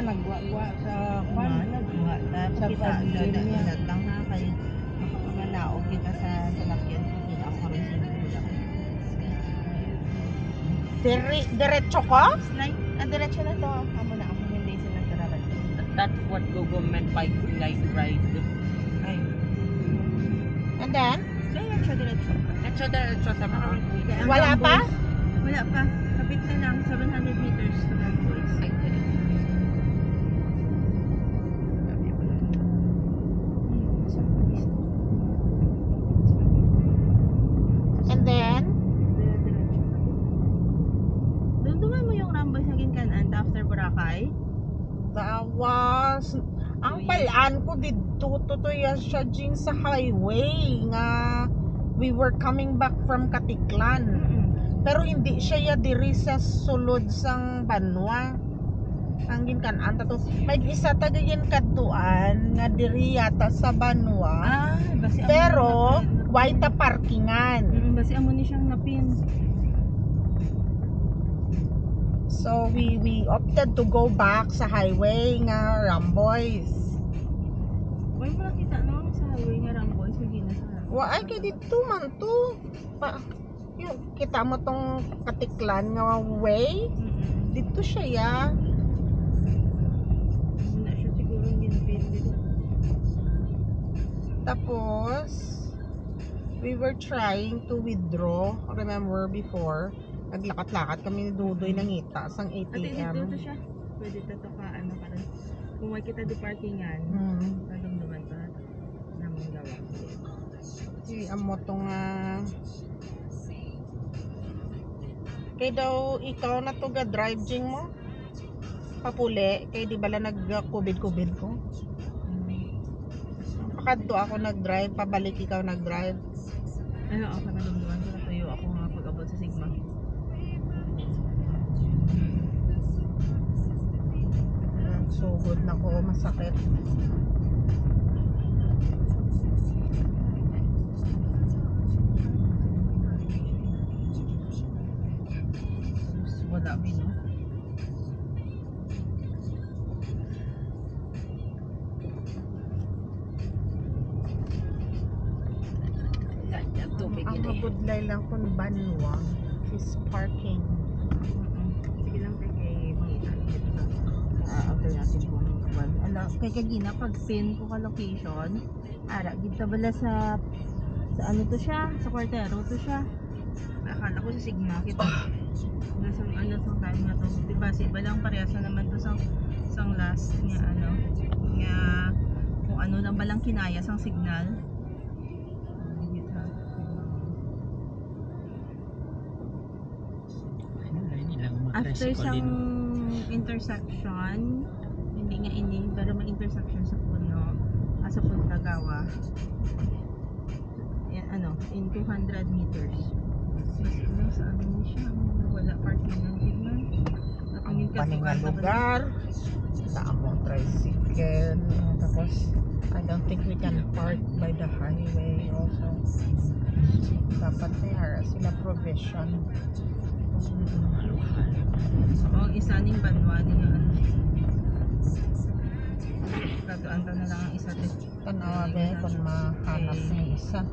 sa nagwa-gwa sa kwan. Nagwa. Sa Kita, pag-gym niya. dadat lang ha. Kaya makapaganaog kita sa salakyan. Kita ako rin sa bulak. Diretso ko? Diretso na to. Amo na ako hindi sila nagkaralan. That's what Google meant by light ride. Ay. And then? Diretso sa mga. Wala pa? Wala pa. Kapit na lang. 700 meters to that place. Ay, And then? Dumduman mo yung Ramboy sa Ginkanan after Boracay. Dawas. Ang palaan ko dito, tutuya siya dyan sa highway nga we were coming back from Katiklan. Pero hindi siya ya diri sa sulod sang Banwa. Ang ginkanan to. May isa tagayin kadtuan nga diri yata sa Banwa. Basi Pero why ta parkingan. Basi amo ni siyang napin. So we opted to go back sa highway nga Ramboys. Why mo nakita no sa highway nga Ramboy sa Ginas. Wa ay kay dito man to. Yung kita mo tong Katiklan nga way. Dito siya ya. Wala siya siguro ginapin dito. Tapos we were trying to withdraw. Remember before? Naglakat-lakat kami ni Dudoy ng ita sang Ate, ATM. dito siya. Pwede to ka ano ka rin. Kung may kita di parkingan, nadumduman pa namin gawa. Si amo tong kay daw ikaw na to ga drive jing mo papuli kay di bala nag-kubid-kubid ko. Pakadto ako nag-drive, pabalik ikaw nag-drive. Ano ako nadumduman ko natuyo ako nga pag-abot sa Sigma. Sugod na ko, masakit. Wala bino. Ang mabudlay lang kung Banwa is parking. Sige lang kay Mita. After natin kung kaban. Ala, kay kagina pag pin ko ka location, ara gid bala sa ano to siya, sa Quartero to siya. Akala ko sa Sigma kita. Nasa ano sa time na to. Diba si balang parehas na naman to sang last nga ano nga kung ano lang balang kinaya sang signal. After sang intersection, hindi nga ini, pero may intersection sa Puno, sa Puntagawa. Yan, ano, in 200 meters. Mas sa ano mo siya, wala parking ng tignan. Ang paninga lugar, taamong tricycle, tapos I don't think we can park by the highway also. Dapat may sila provision. Oo, isa ning Banwa niya ano. Katuan ka na lang ang isa din. Tanawabe kung mahanap ng isa.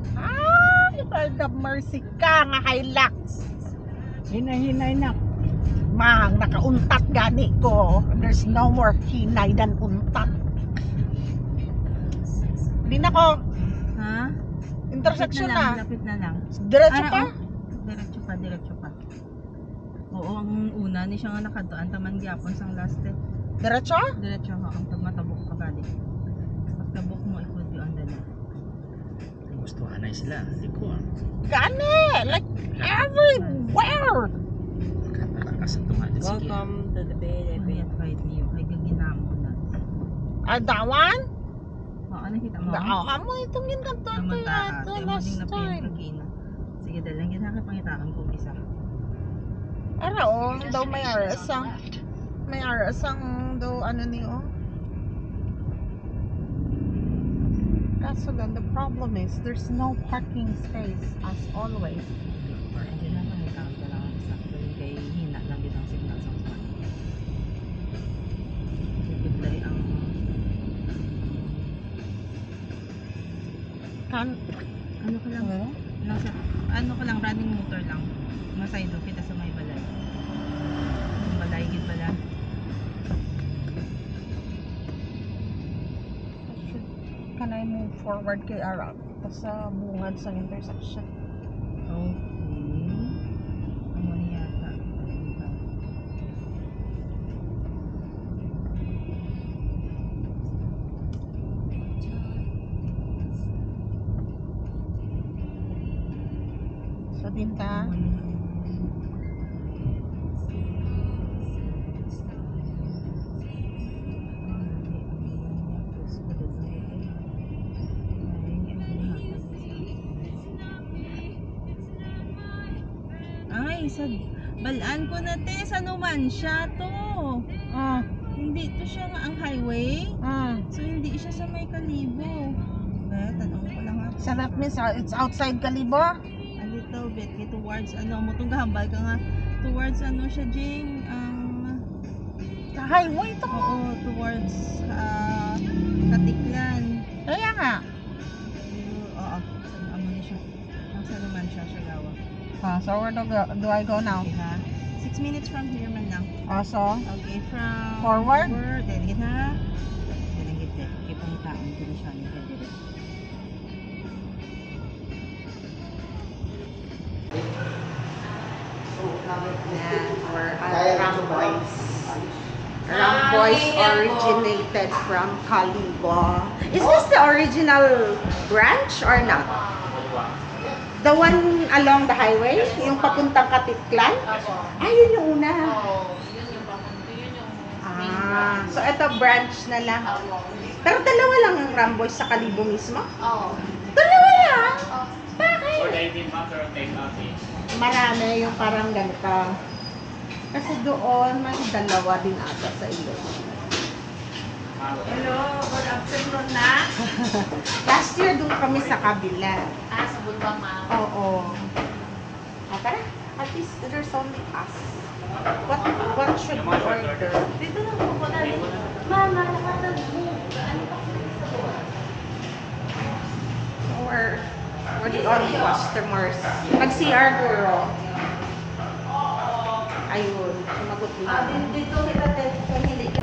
Lord of mercy ka nga Hilux. Hinay-hinay na. Mang, nakauntat gani ko. There's no more hinay than untat. Hindi na ko. Ha? Intersection na. Lapit na lang. Diretso pa? Diretso pa. Oo, ang una ni siya nga nakatuan taman gyapon sang last day. Diretso? Diretso ha, ang matabok ka gadi. Pagtabok mo ikod yung andala. Gusto anay sila. Hindi ko Gani! Like everywhere! Nakakasa ito nga din. Welcome to the Philippines. Right niyo. Ay gaginamo na. That one? Oo, nakita mo? Amo itong yun kanto ito yata last time. Sige, dahil lang kita pangitaan kong isa. Ano daw may arasang daw ano niyo. Kaso lang, the problem is there's no parking space as always. Hindi na pangitaan ka lang sa kay hina lang din ang signal sa usapan. Ano ka lang? Nasa, ano ka lang, running motor lang. Masaydo kita sa may balay. Ang balay, gid bala. Can I move forward kay Ara? Sa bungad sa intersection. Okay. Amo ni yata. So din ka. Ay, sa balaan ko na te, sa Numancia to. Ah, Hindi to siya nga ang highway. ah. So hindi siya sa may Kalibo. Kaya tanong ko lang ha. Sarap means it's outside Kalibo. A little bit towards ano, mutong gahambal ka nga towards ano siya Jing, Sa highway to. oo, towards Katiklan. Kaya nga. Oo, amo ni siya. Nasa Numancia siya gawa. So where do I go now? Okay ha. 6 minutes from here man lang. So, Okay, from Forward? Dili na. Dili gid. Kay pangitaon ko na siya ni dili. or Ramboys. Ramboys originated from Kalibo. Is this the original branch or not? The one along the highway? Yung papuntang Katiklan? Ah, yun yung una. So ito branch na lang. Pero dalawa lang ang Ramboys sa Kalibo mismo? Oo. Dalawa lang? Or Bakit? they matter of take Marami yung parang ganito. Kasi doon may dalawa din ata sa ilog. Hello, good afternoon na. Last year doon kami sa kabila. Sa Bulbang Ma. Oo. Tara, at least there's only us. What should we order? Dito lang po na. Mama, nakatag-move. Ano pa sa buwan? We're the only customers. Mag-CR girl. Ayun, sumagot nila. Dito kita hindi ka.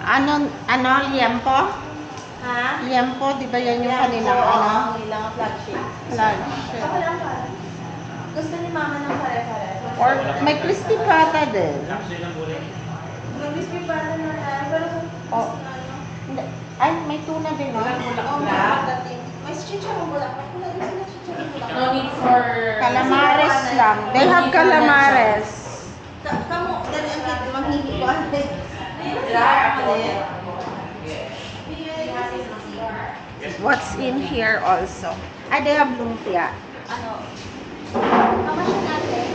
Ano, liempo? Ha? Liempo, di ba yan yung kanilang ano? Kanilang flagship. Flagship. Ako lang pala. Gusto ni mama ng pare-pare. Or may crispy pata din. Mag-crispy pata na tayo. Pero kung Oh. Hindi. Ay, may tuna din. No? may chicharon bulaklak. Wala din sila chicharon bulaklak. No need for Calamares lang. They have calamares. Kamu, dali ang kit, manghihiwan. What's in here also? Ay, they have lumpia. Ano? Kamasya natin.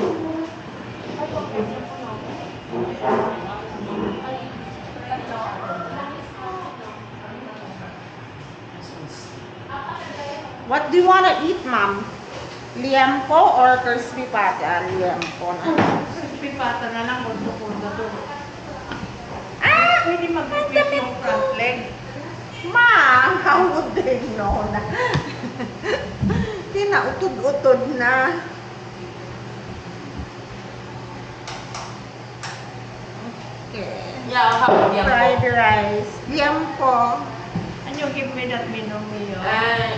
What do you want to eat, ma'am? Liempo or crispy pata? Liempo na. Crispy pata na lang, gusto-gusto to. Ah! Pwede mag-crispy yung front leg. Ma'am, how would they know na? Kinautod-utod na. Okay. Yeah, I'll have liempo. Fried rice. Liempo. And you give me that menu meal.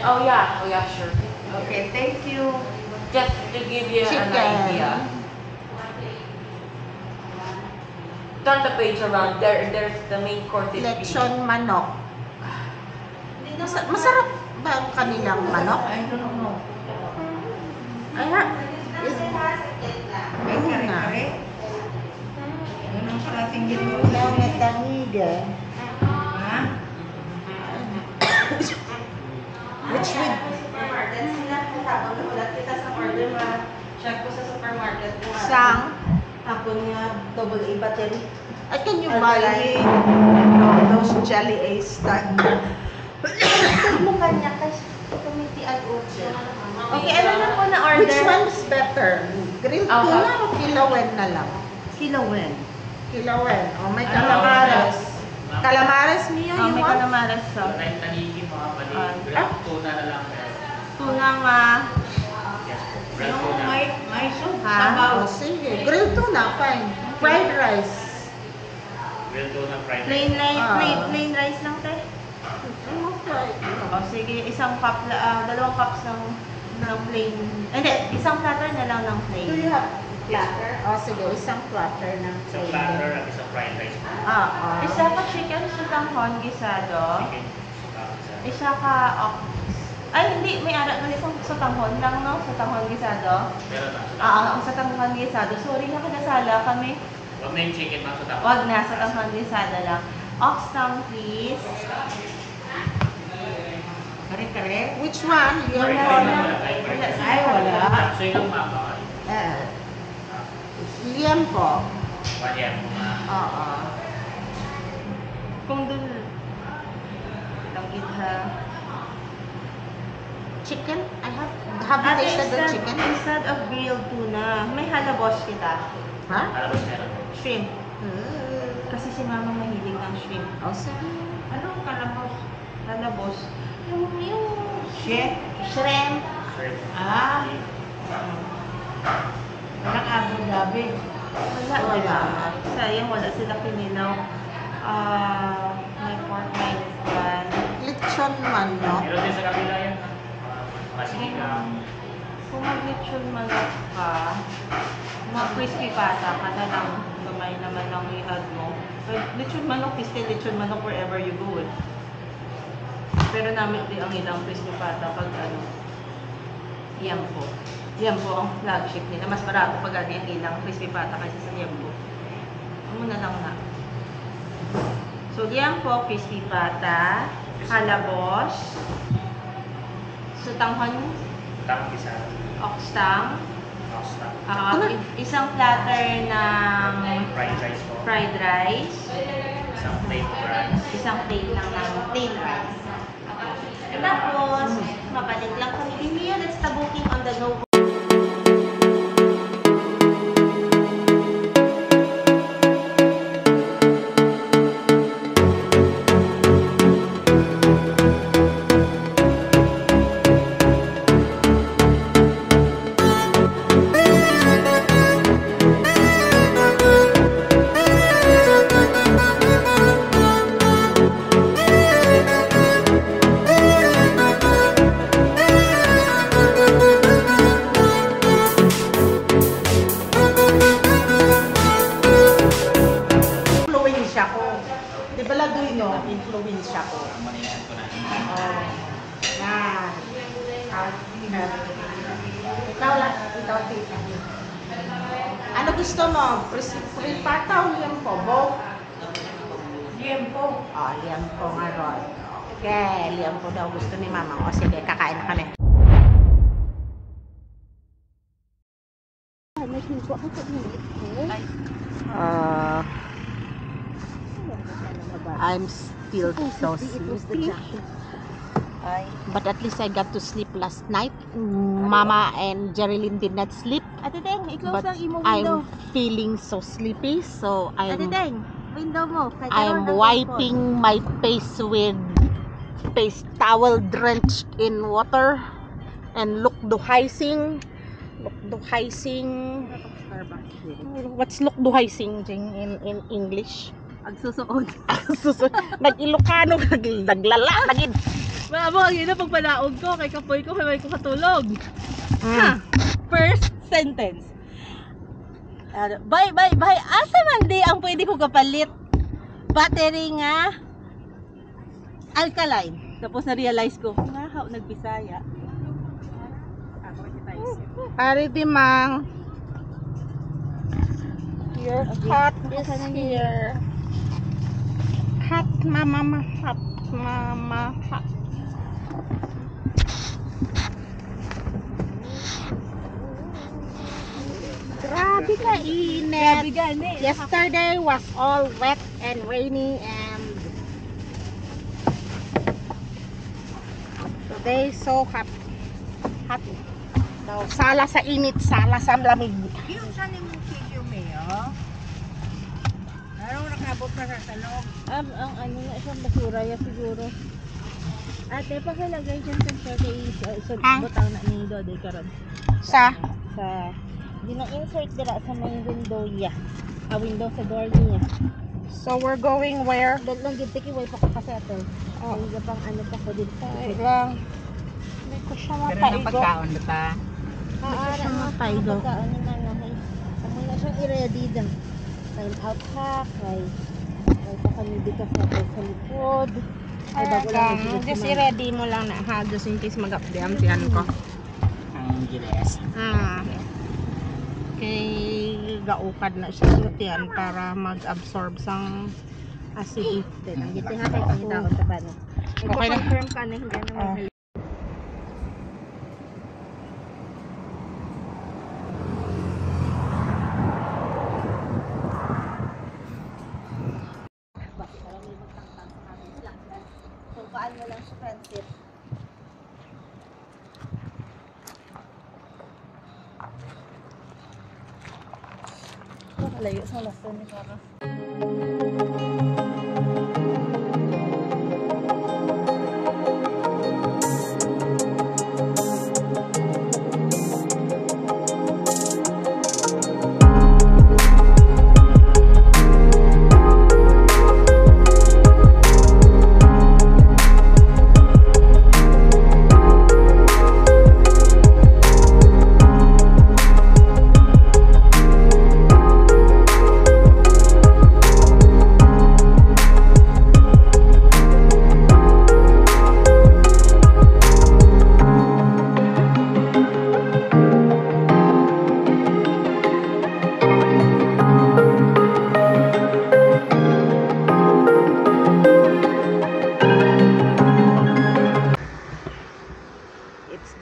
Oh yeah, sure. Okay, thank you. Just to give you an Chicken. idea. Turn the page around. There's the main course. is beef. Lechon manok. Masarap ba ang kanilang manok? I don't know. Ay ha. Ayun na. Ano ang parating ginawa? Wala na tangiga. Ha? Which with Supermarket sila. Tapon na ulat kita sa order ma. Check ko sa supermarket. sang. Tapon nga double A battery. I can you buy those jelly A's that Mo kanya kasi committee ad order. Okay, ano na po na Which order? one's better? Grilled Okay. tuna o kilawin na lang? Kilawin. Kilawin. Oh, may calamares. Calamares niyo Oh, you may want? calamares so. Tanigi mga mali. Ah? Tuna na lang. Tuna ma. Yes po. Grilled tuna. may soup. Ha? Oh, sige. Grilled tuna, fine. Fried rice. Grilled tuna fried Plain rice. rice, Ah. plain rice lang te. Ano fried? O sige, isang cup, dalawang cups ng plain. Hindi, isang platter na lang ng plain. Do you have platter? Oh, sige. Isang platter ng Isang platter at isang fried rice po. Isa ka chicken sutanghon gisado. Chicken. Isa ka ay hindi, may arat na isang sutanghon lang no, sutanghon gisado. Pero na. Ang sutanghon gisado. Sorry na kinasala kami. Huwag na yung chicken mga sutak. Wag na, sutanghon gisado lang. Ox tongue please. Kare-kare. Which one? You Fried want? rice. Wala. Ay, wala. So yung mga Liempo. one yan. Oo. Kung dun lang itha. Chicken? Have you tasted the chicken? Instead of grilled tuna, may halabos kita. Ha? Alabas meron. Shrimp. Kasi si mama mahilig ng shrimp. Oh, sige. Anong kalabos? Halabos. Yung Chef. shrimp. Shrimp. Ah. Walang Abu Dhabi. Wala. Wala. Sayang wala sila kinilaw. May pork mince. Lechon man, no? Meron din sa kabila yan. Mga sinigang. Kung mag-lechon manok ka, mga crispy pata ka na lang, gamay naman lang i-add mo. Lechon manok is still lechon manok wherever you go. Pero namin di ang ilang crispy pata pag Yampo. Yampo ang flagship nila. Mas barato pag ang ilang crispy pata kaysa sa Yampo. Ano na lang na. So, Yampo, crispy pata, halabos, sutanghon, Tang isa. oxtang, Pasta. isang platter ng Fried rice po. fried rice, Isang plate rice. isang plate lang ng plain rice. Tapos, mabalik lang kami din here. That's the booking on the go. Influensya ko. Di ba lagoy, no? Influensya ko. Manihan ko na. Oh. Yan. Ikaw lang. Ikaw, tita. Ano gusto mo? Pripata o liempo? Both? Liempo. Oh, liempo nga ron. Okay, liempo daw gusto ni mama. O sige, kakain na kami. I'm still so sleepy. But at least I got to sleep last night. Mama and Jerilyn did not sleep. Ate Deng, i-close But ang imo window. I'm feeling so sleepy. So Ate Deng, window mo. I'm wiping my face with face towel drenched in water. And look duhaising. What's look duhaising in English? Agsusuod. Nag-Ilocano, naglala, nagin. Mamo, yun na pagpalaog ko. Kay kapoy ko, kay may ko katulog. Mm. First sentence. Bye. Asa man di ang pwede ko kapalit? Battery nga alkaline. Tapos na-realize ko, nga nagbisaya. Pare di mang. Your hot is here. Hot mama, hot mama, hot. Grabe ka init. gani. Yesterday was all wet and rainy and today so hot. Hot. So, sala sa init, sala sa lamig. Yung sa ni mo video mayo. abot na kakalog. Ang ano na isang basura ya siguro. Ate, pakilagay dyan sa Ha? butang na ni Dode karon. Sa? Sa insert dira sa may window ya. Window sa door niya. So we're going where? Dalong gid tiki way pa ko kasettle. Oh. Ay pang ano pa ko dito. Ay lang. Hindi ko siya mapaigo. ba ta? Ara mo paigo. Ano na lang ay. Amo na siyang i-ready dang. Time out ha kay pa kami dito sa likod. Ay bago lang Just i-ready mo lang na ha. Just in case mag-updam siyan ko. Ang giles. Kay gaukad na siya sutian para mag-absorb sang acidity. Ang giti ha kay pangita ko sa bano. Okay na. Confirm ka na hindi na Oh. Sukaan mo lang sa friendship. Layo sa laso ni Sarah.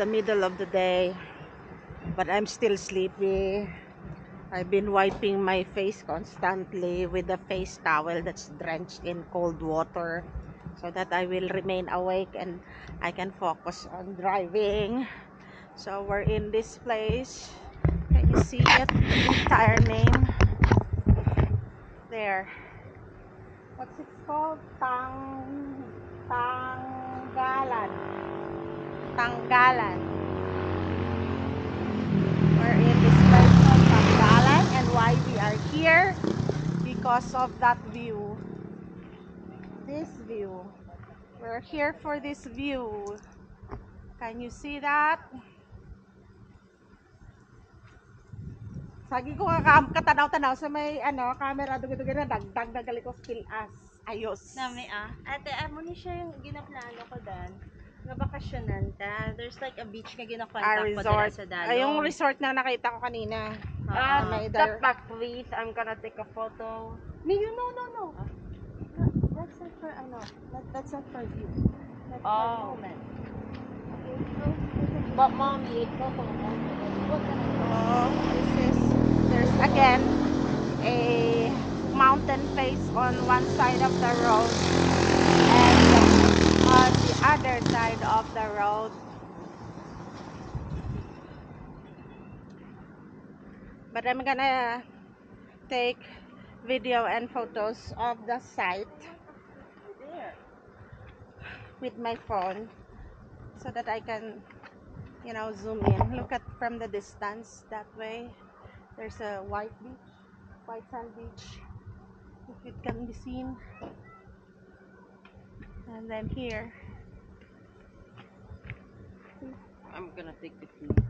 The middle of the day, but I'm still sleepy. I've been wiping my face constantly with a face towel that's drenched in cold water so that I will remain awake and I can focus on driving. So we're in this place. Can you see it? The entire name there. What's it called? Tanggalan. We're in this place called Tanggalan, and why we are here? Because of that view. This view. We're here for this view. Can you see that? Sagi ko nga katanaw-tanaw sa may camera dugi-dugi na dagdag na gali ko still as ayos. Nami ate amo ni siya yung ginaplano ko dan. Nga bakasyonan ta. There's like a beach nga ginakontak ko dala sa Dalong. Ay, yung resort na nakita ko kanina. Step back please. I'm gonna take a photo. No. That's not for that's not for you. That's Oh. for moment. But mommy, it's not for a moment. There's again a mountain face on one side of the road, and on the other side of the road. But I'm gonna take video and photos of the site with my phone so that I can, zoom in. Look at from the distance that way. There's a white sand beach, if it can be seen. And then here, I'm gonna take the photo.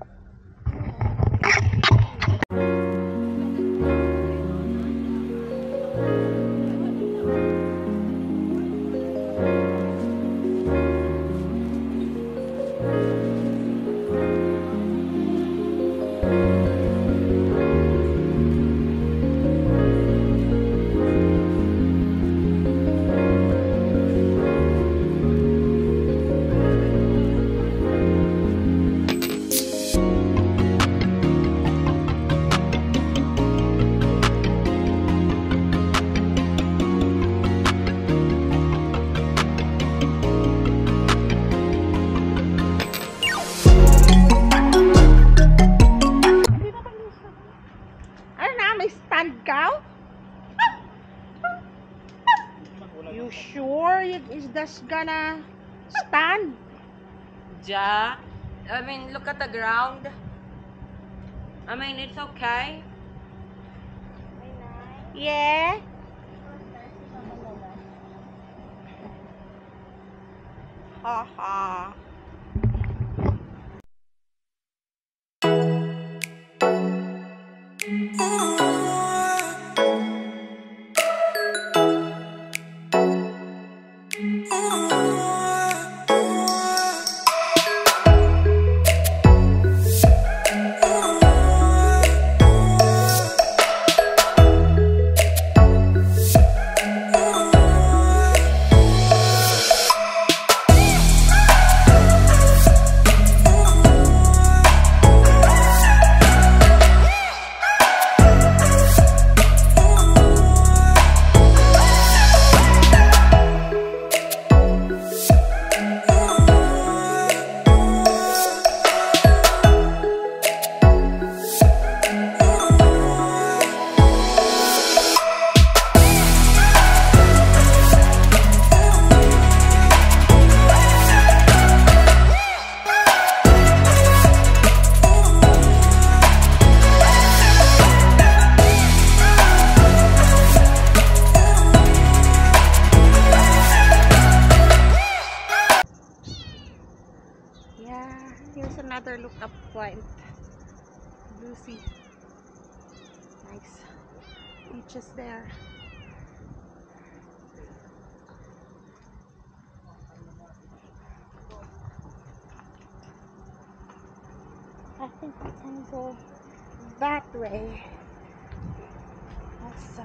you sure is this gonna stand? Ja. I mean, look at the ground. I mean, it's okay. Yeah. Haha. Here's another lookup point. Lucy. Nice. Beaches there. I think we can go that way. Let's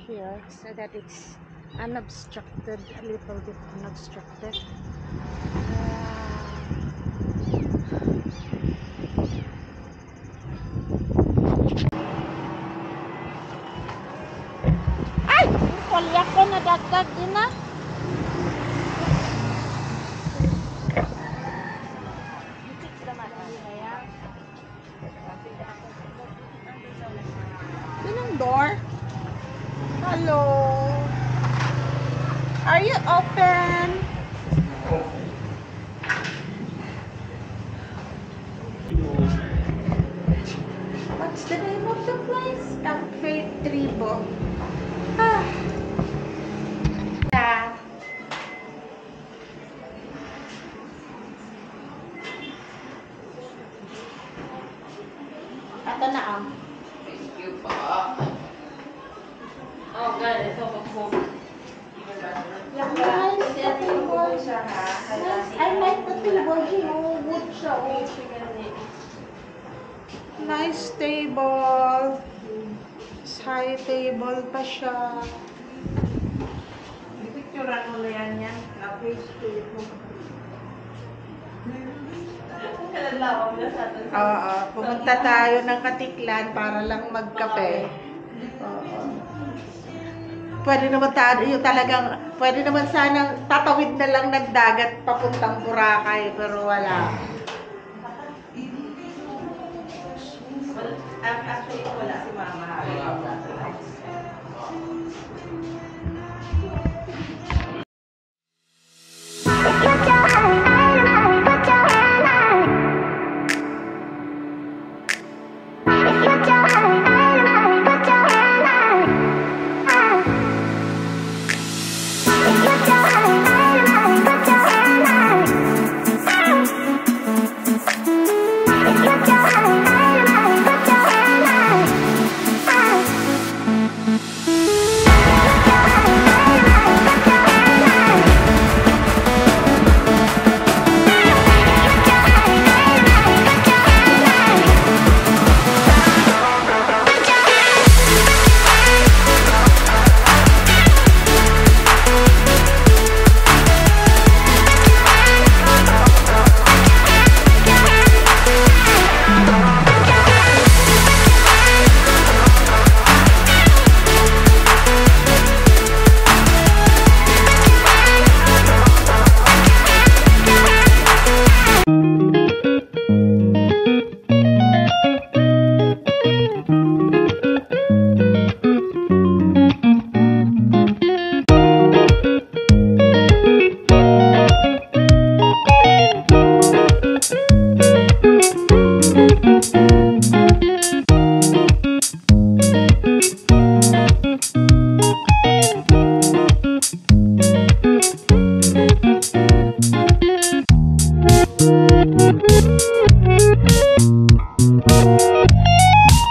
here so that it's unobstructed, a little bit unobstructed. Ay! Kulya ko nadagdag din na. Sinong door? Hello? Are you open? What's the name of the place? Cafe Tribo. Ah. Yeah. Ito na ang. Thank you, pa. Oh, God, it's almost home. Nice, the table. I like the table. Wood siya. Nice table. High table pa siya. Picturean mo na yan. Na-face mo. Oo, pumunta tayo ng Katiklan para lang magkape. Oo. Pwede naman pwede naman sanang tatawid na lang ng dagat papuntang Boracay, pero wala. Actually, wala si Mama.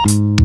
Bye.